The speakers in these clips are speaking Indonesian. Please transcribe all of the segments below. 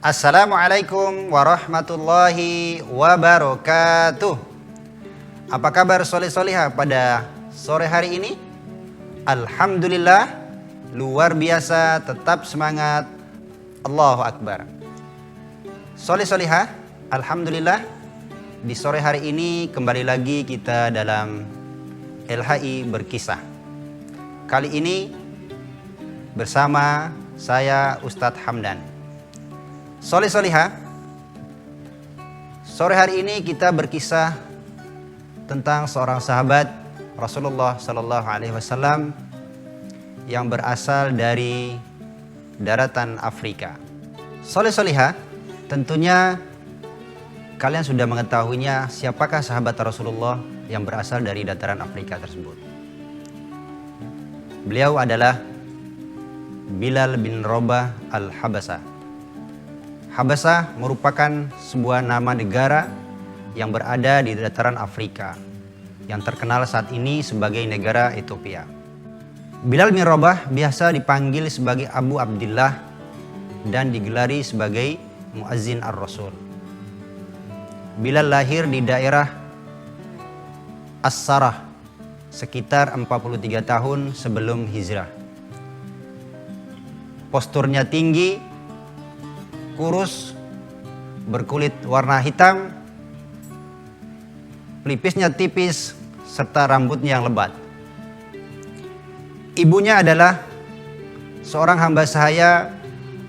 Assalamualaikum warahmatullahi wabarakatuh. Apa kabar soleh-solihah pada sore hari ini? Alhamdulillah, luar biasa, tetap semangat. Allahu Akbar. Soleh-solihah, alhamdulillah, di sore hari ini kembali lagi kita dalam LHI Berkisah. Kali ini bersama saya Ustadz Hamdan. Soleh-solihah, sore hari ini kita berkisah tentang seorang sahabat Rasulullah Sallallahu Alaihi Wasallam yang berasal dari daratan Afrika. Soleh-solihah, tentunya kalian sudah mengetahuinya siapakah sahabat Rasulullah yang berasal dari dataran Afrika tersebut. Beliau adalah Bilal bin Rabah al-Habasah. Habasah merupakan sebuah nama negara yang berada di dataran Afrika yang terkenal saat ini sebagai negara Ethiopia. Bilal bin Rabah biasa dipanggil sebagai Abu Abdillah dan digelari sebagai Muazzin ar-Rasul. Bilal lahir di daerah As-Sarah sekitar 43 tahun sebelum hijrah. Posturnya tinggi, kurus, berkulit warna hitam, pelipisnya tipis, serta rambutnya yang lebat. Ibunya adalah seorang hamba sahaya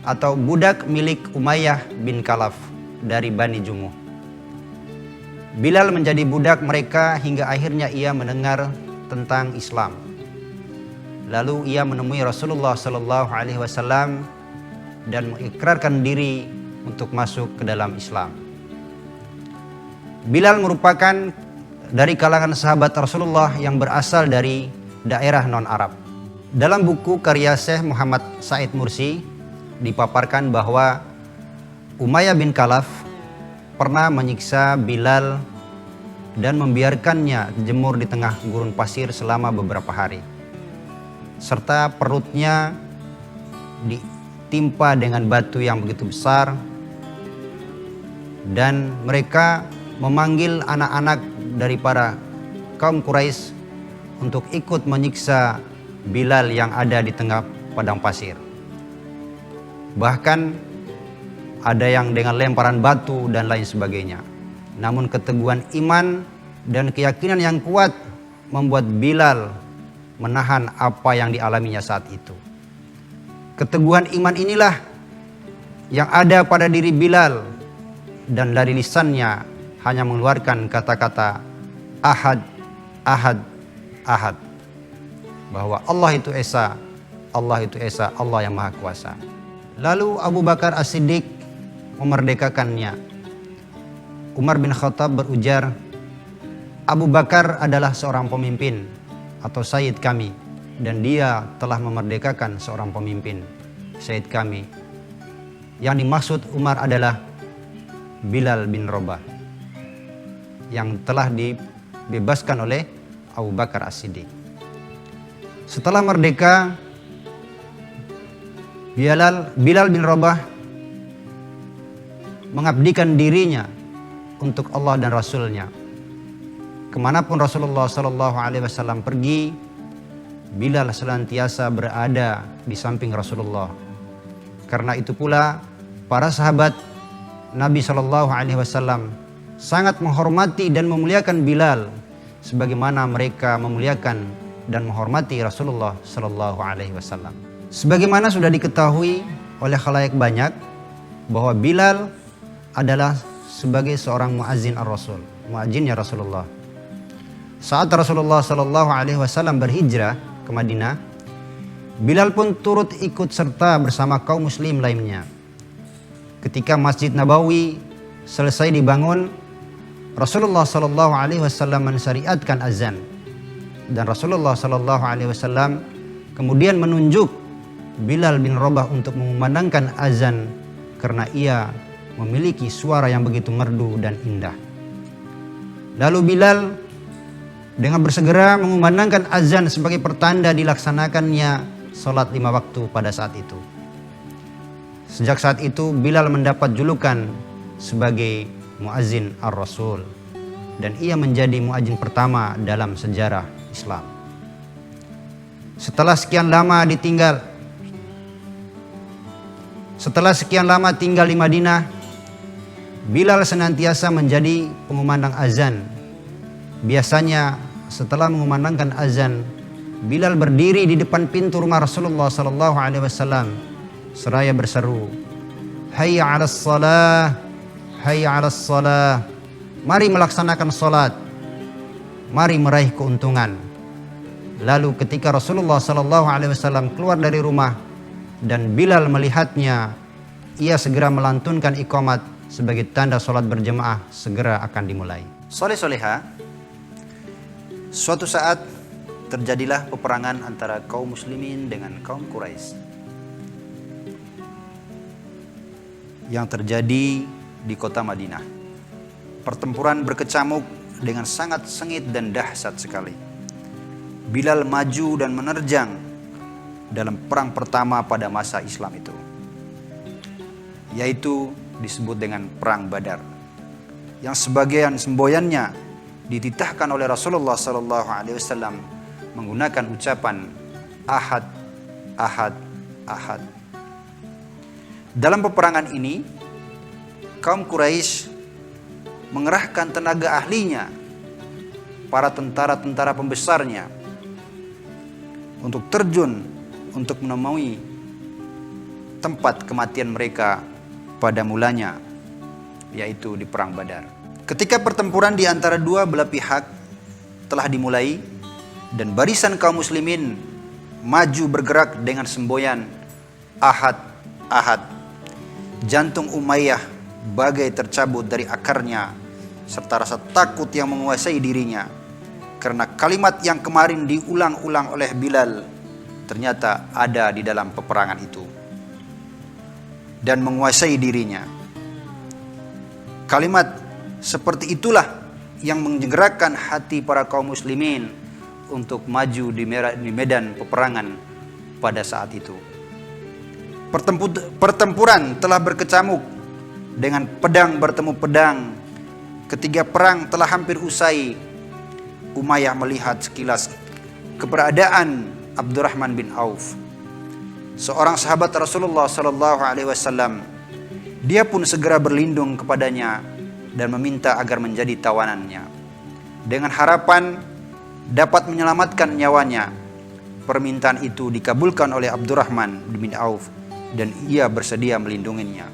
atau budak milik Umayyah bin Khalaf dari Bani Jumuh. Bilal menjadi budak mereka hingga akhirnya ia mendengar tentang Islam. Lalu ia menemui Rasulullah Sallallahu Alaihi Wasallam dan mengikrarkan diri untuk masuk ke dalam Islam. Bilal merupakan dari kalangan sahabat Rasulullah yang berasal dari daerah non-Arab. Dalam buku karya Syekh Muhammad Said Mursi dipaparkan bahwa Umayyah bin Khalaf pernah menyiksa Bilal dan membiarkannya jemur di tengah gurun pasir selama beberapa hari, serta perutnya ditimpa dengan batu yang begitu besar, dan mereka memanggil anak-anak dari para kaum Quraisy untuk ikut menyiksa Bilal yang ada di tengah padang pasir. Bahkan ada yang dengan lemparan batu dan lain sebagainya. Namun keteguhan iman dan keyakinan yang kuat membuat Bilal menahan apa yang dialaminya saat itu. Keteguhan iman inilah yang ada pada diri Bilal, dan dari lisannya hanya mengeluarkan kata-kata Ahad, Ahad, Ahad. Bahwa Allah itu Esa, Allah itu Esa, Allah yang Maha Kuasa. Lalu Abu Bakar As-Siddiq memerdekakannya. Umar bin Khattab berujar, Abu Bakar adalah seorang pemimpin atau Sayyid kami, dan dia telah memerdekakan seorang pemimpin, Sayyid kami. Yang dimaksud Umar adalah Bilal bin Rabah yang telah dibebaskan oleh Abu Bakar As-Siddiq. Setelah merdeka, Bilal bin Rabah mengabdikan dirinya untuk Allah dan Rasulnya. Kemanapun Rasulullah Sallallahu Alaihi Wasallam pergi, Bilal senantiasa berada di samping Rasulullah. Karena itu pula para sahabat Nabi Sallallahu Alaihi Wasallam sangat menghormati dan memuliakan Bilal sebagaimana mereka memuliakan dan menghormati Rasulullah Sallallahu Alaihi Wasallam. Sebagaimana sudah diketahui oleh khalayak banyak bahwa Bilal adalah sebagai seorang muazzin ar-Rasul, muazzinnya Rasulullah. Saat Rasulullah Sallallahu Alaihi Wasallam berhijrah ke Madinah, Bilal pun turut ikut serta bersama kaum muslim lainnya. Ketika Masjid Nabawi selesai dibangun, Rasulullah Sallallahu Alaihi Wasallam mensyariatkan azan, dan Rasulullah Sallallahu Alaihi Wasallam kemudian menunjuk Bilal bin Rabah untuk mengumandangkan azan karena ia memiliki suara yang begitu merdu dan indah. Lalu Bilal dengan bersegera mengumandangkan azan sebagai pertanda dilaksanakannya sholat 5 waktu pada saat itu. Sejak saat itu Bilal mendapat julukan sebagai muazzin ar-Rasul, dan ia menjadi muazzin pertama dalam sejarah Islam. Setelah sekian lama tinggal di Madinah, Bilal senantiasa menjadi pengumandang azan. Biasanya setelah mengumandangkan azan, Bilal berdiri di depan pintu rumah Rasulullah SAW seraya berseru, "Hayya 'alas shalah, hayya 'alas shalah." Mari melaksanakan salat, mari meraih keuntungan. Lalu ketika Rasulullah SAW keluar dari rumah dan Bilal melihatnya, ia segera melantunkan iqamat sebagai tanda salat berjemaah segera akan dimulai. Soleh-soleha, suatu saat terjadilah peperangan antara kaum muslimin dengan kaum Quraisy yang terjadi di kota Madinah. Pertempuran berkecamuk dengan sangat sengit dan dahsyat sekali. Bilal maju dan menerjang dalam perang pertama pada masa Islam itu, yaitu disebut dengan Perang Badar, yang sebagian semboyannya dititahkan oleh Rasulullah SAW menggunakan ucapan Ahad, Ahad, Ahad. Dalam peperangan ini, kaum Quraisy mengerahkan tenaga ahlinya, para tentara-tentara pembesarnya, untuk terjun untuk menemui tempat kematian mereka pada mulanya, yaitu di Perang Badar. Ketika pertempuran di antara dua belah pihak telah dimulai dan barisan kaum muslimin maju bergerak dengan semboyan Ahad, Ahad, jantung Umayyah bagai tercabut dari akarnya, serta rasa takut yang menguasai dirinya karena kalimat yang kemarin diulang-ulang oleh Bilal ternyata ada di dalam peperangan itu dan menguasai dirinya. Kalimat seperti itulah yang menggerakkan hati para kaum muslimin untuk maju di medan peperangan pada saat itu. Pertempuran telah berkecamuk dengan pedang bertemu pedang. Ketika perang telah hampir usai, Umayyah melihat sekilas keberadaan Abdurrahman bin Auf, seorang sahabat Rasulullah SAW. Dia pun segera berlindung kepadanya dan meminta agar menjadi tawanannya dengan harapan dapat menyelamatkan nyawanya. Permintaan itu dikabulkan oleh Abdurrahman bin Auf dan ia bersedia melindunginya.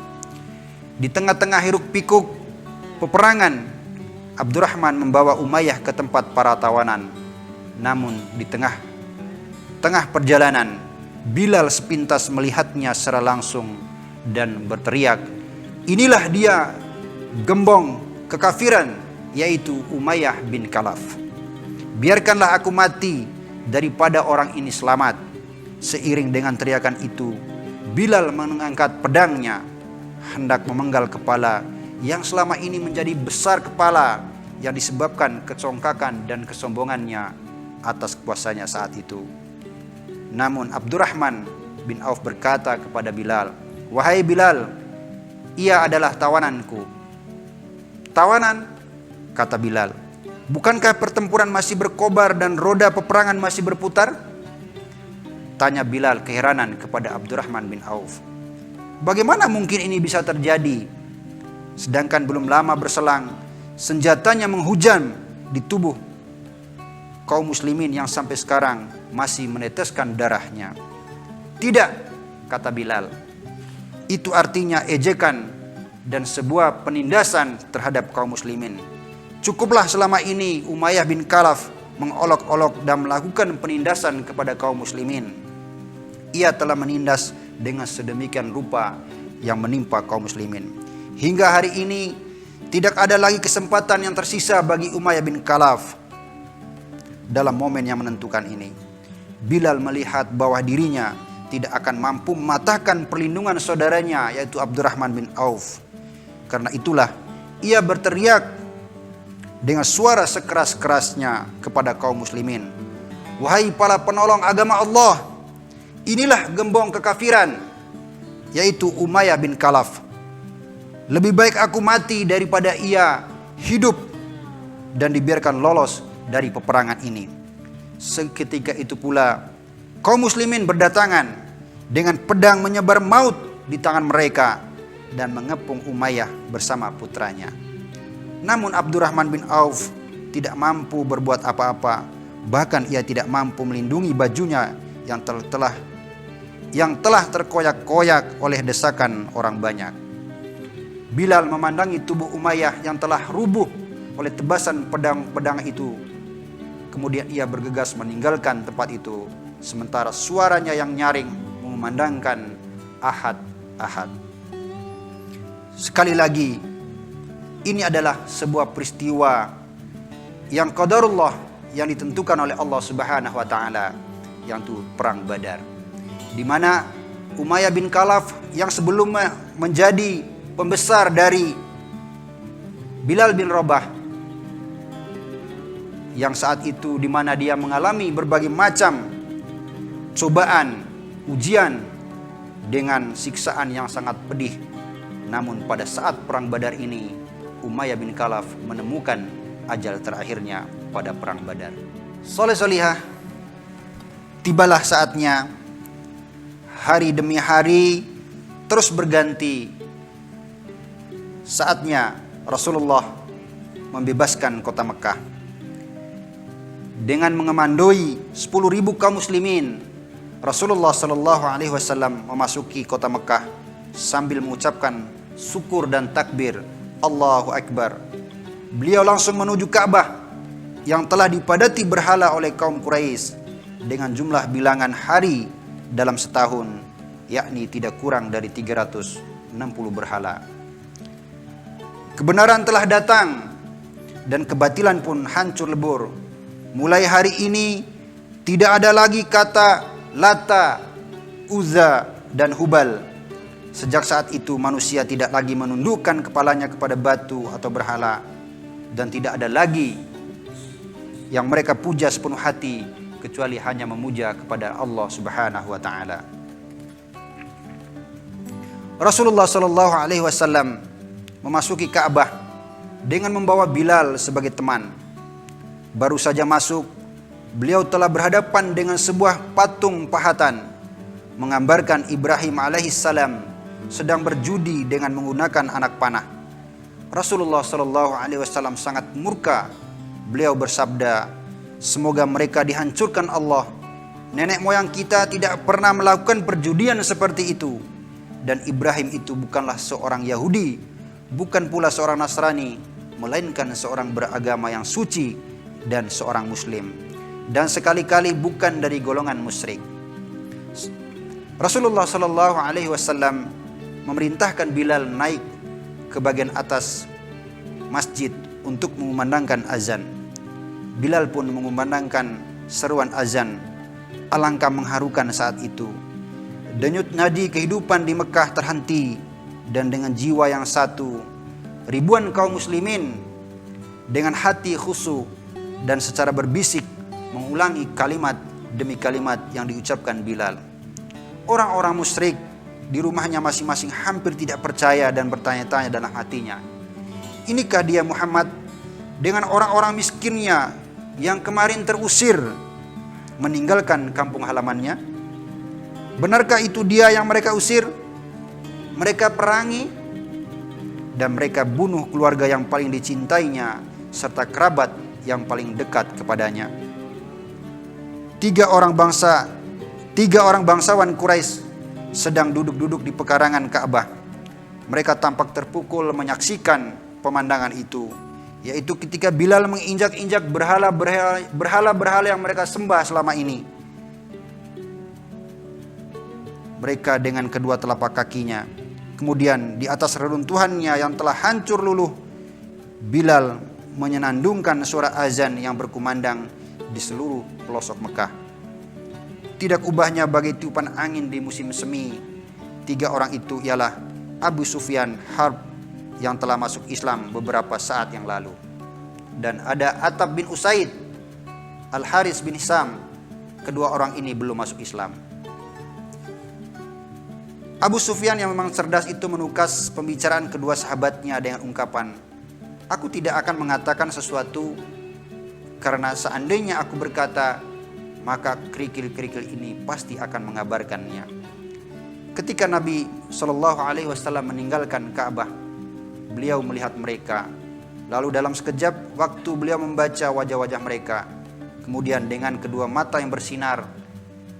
Di tengah-tengah hiruk pikuk peperangan, Abdurrahman membawa Umayyah ke tempat para tawanan. Namun di tengah perjalanan, Bilal sepintas melihatnya secara langsung dan berteriak, "Inilah dia gembong kekafiran, yaitu Umayyah bin Khalaf. Biarkanlah aku mati daripada orang ini selamat." Seiring dengan teriakan itu, Bilal mengangkat pedangnya hendak memenggal kepala yang selama ini menjadi besar kepala yang disebabkan kecongkakan dan kesombongannya atas kepuasannya saat itu. Namun Abdurrahman bin Auf berkata kepada Bilal, "Wahai Bilal, ia adalah tawananku." "Tawanan?" kata Bilal. "Bukankah pertempuran masih berkobar dan roda peperangan masih berputar?" tanya Bilal keheranan kepada Abdurrahman bin Auf. "Bagaimana mungkin ini bisa terjadi? Sedangkan belum lama berselang, senjatanya menghujam di tubuh kaum muslimin yang sampai sekarang masih meneteskan darahnya." "Tidak," kata Bilal. "Itu artinya ejekan dan sebuah penindasan terhadap kaum muslimin. Cukuplah selama ini Umayyah bin Khalaf mengolok-olok dan melakukan penindasan kepada kaum muslimin. Ia telah menindas dengan sedemikian rupa yang menimpa kaum muslimin. Hingga hari ini tidak ada lagi kesempatan yang tersisa bagi Umayyah bin Khalaf dalam momen yang menentukan ini." Bilal melihat bahwa dirinya tidak akan mampu mematahkan perlindungan saudaranya, yaitu Abdurrahman bin Auf. Karena itulah ia berteriak dengan suara sekeras-kerasnya kepada kaum muslimin, "Wahai para penolong agama Allah, inilah gembong kekafiran, yaitu Umayyah bin Khalaf. Lebih baik aku mati daripada ia hidup dan dibiarkan lolos dari peperangan ini. Seketika itu pula kaum muslimin berdatangan dengan pedang menyebar maut di tangan mereka dan mengepung Umayyah bersama putranya. Namun Abdurrahman bin Auf tidak mampu berbuat apa-apa. Bahkan ia tidak mampu melindungi bajunya yang telah terkoyak-koyak oleh desakan orang banyak. Bilal memandangi tubuh Umayyah yang telah rubuh oleh tebasan pedang-pedang itu. Kemudian ia bergegas meninggalkan tempat itu, sementara suaranya yang nyaring mengumandangkan Ahad, Ahad. Sekali lagi, ini adalah sebuah peristiwa yang qadarullah, yang ditentukan oleh Allah Subhanahu wa taala, yang itu perang Badar. Di mana Umayyah bin Khalaf yang sebelumnya menjadi pembesar dari Bilal bin Rabah, yang saat itu di mana dia mengalami berbagai macam cobaan, ujian dengan siksaan yang sangat pedih. Namun pada saat perang Badar ini, Umayyah bin Khalaf menemukan ajal terakhirnya pada perang Badar. Soleh-solihah, tibalah saatnya hari demi hari terus berganti. Saatnya Rasulullah membebaskan kota Mekah dengan mengemandoi 10.000 kaum muslimin. Rasulullah Shallallahu Alaihi Wasallam memasuki kota Mekah sambil mengucapkan syukur dan takbir, Allahu Akbar. Beliau langsung menuju Ka'bah yang telah dipadati berhala oleh kaum Quraisy dengan jumlah bilangan hari dalam setahun, yakni tidak kurang dari 360 berhala. Kebenaran telah datang dan kebatilan pun hancur lebur. Mulai hari ini tidak ada lagi kata Lata, Uzza, dan Hubal. Sejak saat itu manusia tidak lagi menundukkan kepalanya kepada batu atau berhala, dan tidak ada lagi yang mereka puja sepenuh hati kecuali hanya memuja kepada Allah Subhanahu wa taala. Rasulullah Shallallahu Alaihi Wasallam memasuki Ka'bah dengan membawa Bilal sebagai teman. Baru saja masuk, beliau telah berhadapan dengan sebuah patung pahatan menggambarkan Ibrahim alaihissalam sedang berjudi dengan menggunakan anak panah. Rasulullah Shallallahu Alaihi Wasallam sangat murka. Beliau bersabda, semoga mereka dihancurkan Allah. Nenek moyang kita tidak pernah melakukan perjudian seperti itu. Dan Ibrahim itu bukanlah seorang Yahudi, bukan pula seorang Nasrani, melainkan seorang beragama yang suci dan seorang Muslim, dan sekali-kali bukan dari golongan musyrik. Rasulullah Shallallahu Alaihi Wasallam memerintahkan Bilal naik ke bagian atas masjid untuk mengumandangkan azan. Bilal pun mengumandangkan seruan azan. Alangkah mengharukan saat itu. Denyut nadi kehidupan di Mekah terhenti, dan dengan jiwa yang satu, ribuan kaum muslimin dengan hati khusyuk dan secara berbisik mengulangi kalimat demi kalimat yang diucapkan Bilal. Orang-orang musyrik di rumahnya masing-masing hampir tidak percaya dan bertanya-tanya dalam hatinya, inikah dia Muhammad dengan orang-orang miskinnya yang kemarin terusir meninggalkan kampung halamannya? Benarkah itu dia yang mereka usir? Mereka perangi dan mereka bunuh keluarga yang paling dicintainya serta kerabat yang paling dekat kepadanya. Tiga orang bangsawan Quraisy sedang duduk-duduk di pekarangan Ka'bah. Mereka tampak terpukul menyaksikan pemandangan itu, yaitu ketika Bilal menginjak-injak berhala-berhala yang mereka sembah selama ini. Mereka dengan kedua telapak kakinya. Kemudian di atas reruntuhannya yang telah hancur luluh, Bilal menyenandungkan suara azan yang berkumandang di seluruh pelosok Mekah. Tidak ubahnya bagai tiupan angin di musim semi. Tiga orang itu ialah Abu Sufyan Harb yang telah masuk Islam beberapa saat yang lalu, dan ada Attab bin Usaid, Al-Haris bin Hisam. Kedua orang ini belum masuk Islam. Abu Sufyan yang memang cerdas itu menukas pembicaraan kedua sahabatnya dengan ungkapan, "Aku tidak akan mengatakan sesuatu karena seandainya aku berkata, maka kerikil-kerikil ini pasti akan mengabarkannya." Ketika Nabi Shallallahu Alaihi Wasallam meninggalkan Ka'bah, beliau melihat mereka. Lalu dalam sekejap waktu beliau membaca wajah-wajah mereka. Kemudian dengan kedua mata yang bersinar,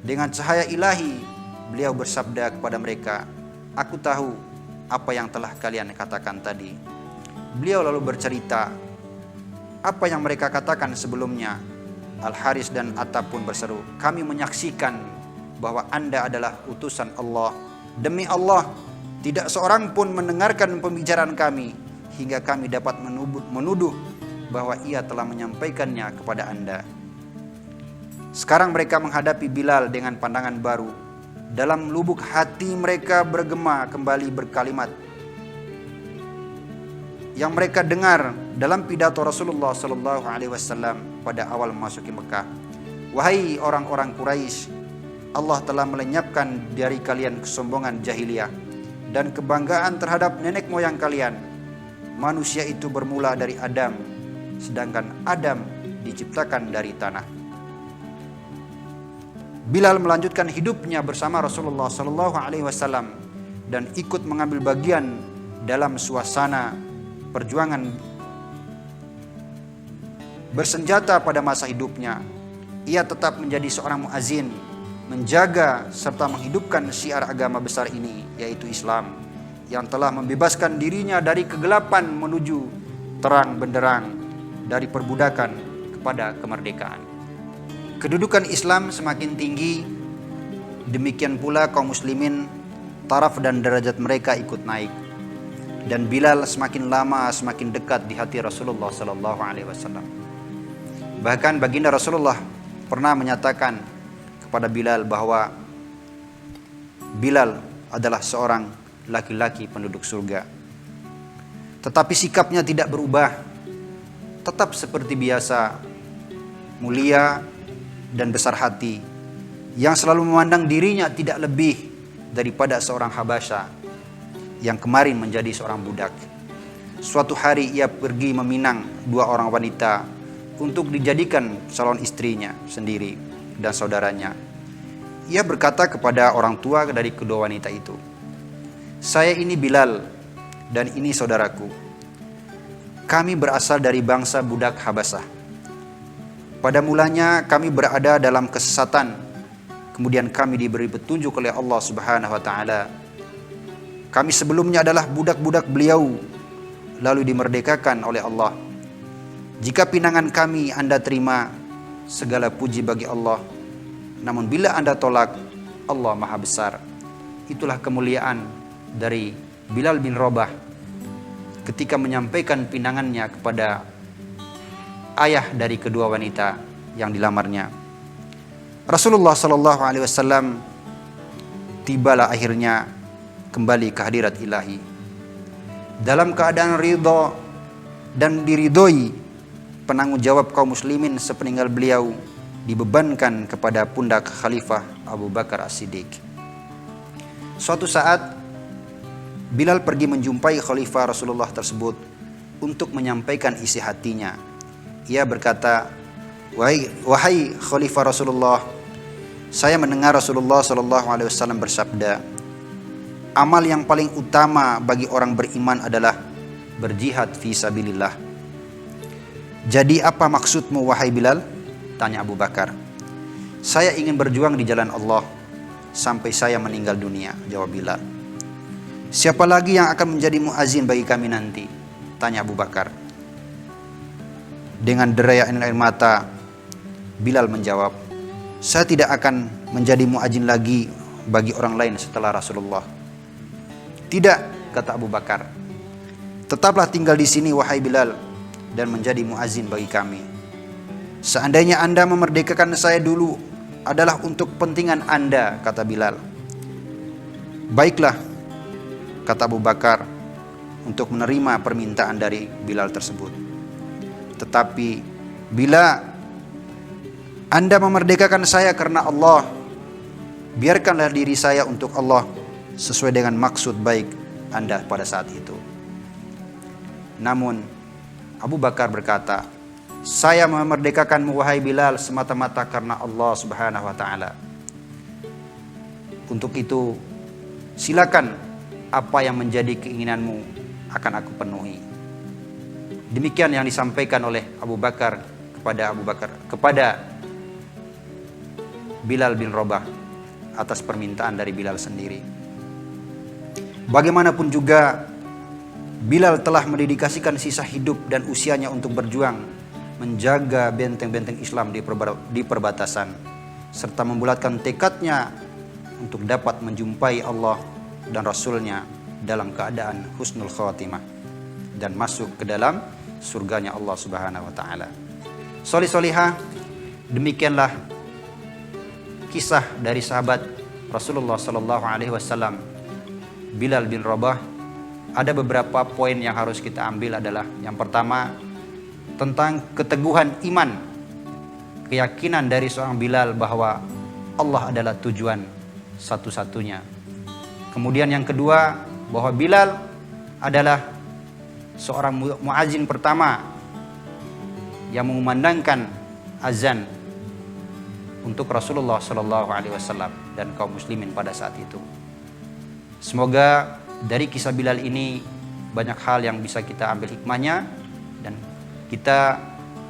dengan cahaya ilahi, beliau bersabda kepada mereka, "Aku tahu apa yang telah kalian katakan tadi." Beliau lalu bercerita apa yang mereka katakan sebelumnya. Al-Haris dan Atta pun berseru, "Kami menyaksikan bahwa Anda adalah utusan Allah. Demi Allah, tidak seorang pun mendengarkan pembicaraan kami hingga kami dapat menuduh bahwa ia telah menyampaikannya kepada Anda." Sekarang mereka menghadapi Bilal dengan pandangan baru. Dalam lubuk hati mereka bergema kembali berkalimat yang mereka dengar dalam pidato Rasulullah Sallallahu Alaihi Wasallam pada awal memasuki Mekah. "Wahai orang-orang Quraisy, Allah telah melenyapkan dari kalian kesombongan jahiliyah dan kebanggaan terhadap nenek moyang kalian. Manusia itu bermula dari Adam, sedangkan Adam diciptakan dari tanah." Bilal melanjutkan hidupnya bersama Rasulullah Sallallahu Alaihi Wasallam dan ikut mengambil bagian dalam suasana perjuangan bersenjata pada masa hidupnya. Ia tetap menjadi seorang muazin, menjaga serta menghidupkan syiar agama besar ini, yaitu Islam, yang telah membebaskan dirinya dari kegelapan menuju terang benderang, dari perbudakan kepada kemerdekaan. Kedudukan Islam semakin tinggi, demikian pula kaum muslimin, taraf dan derajat mereka ikut naik. Dan Bilal semakin lama semakin dekat di hati Rasulullah Sallallahu Alaihi Wasallam. Bahkan baginda Rasulullah pernah menyatakan kepada Bilal bahwa Bilal adalah seorang laki-laki penduduk surga. Tetapi sikapnya tidak berubah, tetap seperti biasa, mulia dan besar hati, yang selalu memandang dirinya tidak lebih daripada seorang Habasya yang kemarin menjadi seorang budak. Suatu hari ia pergi meminang dua orang wanita untuk dijadikan calon istrinya sendiri dan saudaranya. Ia berkata kepada orang tua dari kedua wanita itu, "Saya ini Bilal dan ini saudaraku. Kami berasal dari bangsa budak Habasah. Pada mulanya kami berada dalam kesesatan, kemudian kami diberi petunjuk oleh Allah Subhanahu wa taala. Kami sebelumnya adalah budak-budak beliau, lalu dimerdekakan oleh Allah. Jika pinangan kami Anda terima, segala puji bagi Allah. Namun bila Anda tolak, Allah Maha Besar." Itulah kemuliaan dari Bilal bin Rabah ketika menyampaikan pinangannya kepada ayah dari kedua wanita yang dilamarnya. Rasulullah Sallallahu Alaihi Wasallam tibalah akhirnya kembali ke hadirat ilahi dalam keadaan ridho dan diridhoi. Penanggung jawab kaum muslimin sepeninggal beliau dibebankan kepada pundak Khalifah Abu Bakar As-Siddiq. Suatu saat Bilal pergi menjumpai Khalifah Rasulullah tersebut untuk menyampaikan isi hatinya. Ia berkata, "Wahai Khalifah Rasulullah, saya mendengar Rasulullah Sallallahu Alaihi Wasallam bersabda, amal yang paling utama bagi orang beriman adalah berjihad fi sabilillah. Jadi apa maksudmu wahai Bilal?" tanya Abu Bakar. "Saya ingin berjuang di jalan Allah sampai saya meninggal dunia," jawab Bilal. "Siapa lagi yang akan menjadi muazin bagi kami nanti?" tanya Abu Bakar. Dengan derayan air mata, Bilal menjawab, "Saya tidak akan menjadi muazin lagi bagi orang lain setelah Rasulullah." "Tidak," kata Abu Bakar. "Tetaplah tinggal di sini wahai Bilal dan menjadi muazin bagi kami. Seandainya Anda memerdekakan saya dulu adalah untuk kepentingan Anda," kata Bilal. "Baiklah," kata Abu Bakar untuk menerima permintaan dari Bilal tersebut. "Tetapi bila Anda memerdekakan saya karena Allah, biarkanlah diri saya untuk Allah sesuai dengan maksud baik Anda pada saat itu. Namun Abu Bakar berkata, saya memerdekakanmu wahai Bilal semata-mata karena Allah Subhanahu wa taala. Untuk itu silakan, apa yang menjadi keinginanmu akan aku penuhi. Demikian yang disampaikan oleh Abu Bakar kepada Bilal bin Rabah atas permintaan dari Bilal sendiri. Bagaimanapun juga Bilal telah mendedikasikan sisa hidup dan usianya untuk berjuang menjaga benteng-benteng Islam di perbatasan, serta membulatkan tekadnya untuk dapat menjumpai Allah dan Rasulnya dalam keadaan husnul khatimah dan masuk ke dalam surganya Allah Subhanahu wa taala. Solih-solihah, demikianlah kisah dari sahabat Rasulullah sallallahu alaihi wasallam Bilal bin Rabah. Ada beberapa poin yang harus kita ambil adalah yang pertama tentang keteguhan iman, keyakinan dari seorang Bilal bahwa Allah adalah tujuan satu-satunya. Kemudian yang kedua, bahwa Bilal adalah seorang muazin pertama yang mengumandangkan azan untuk Rasulullah Shallallahu Alaihi Wasallam dan kaum muslimin pada saat itu. Semoga dari kisah Bilal ini banyak hal yang bisa kita ambil hikmahnya dan kita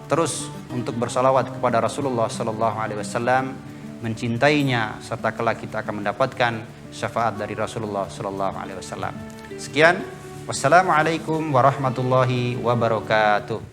terus untuk bersalawat kepada Rasulullah Shallallahu Alaihi Wasallam, mencintainya, serta kelak kita akan mendapatkan syafaat dari Rasulullah Shallallahu Alaihi Wasallam. Sekian, wassalamualaikum warahmatullahi wabarakatuh.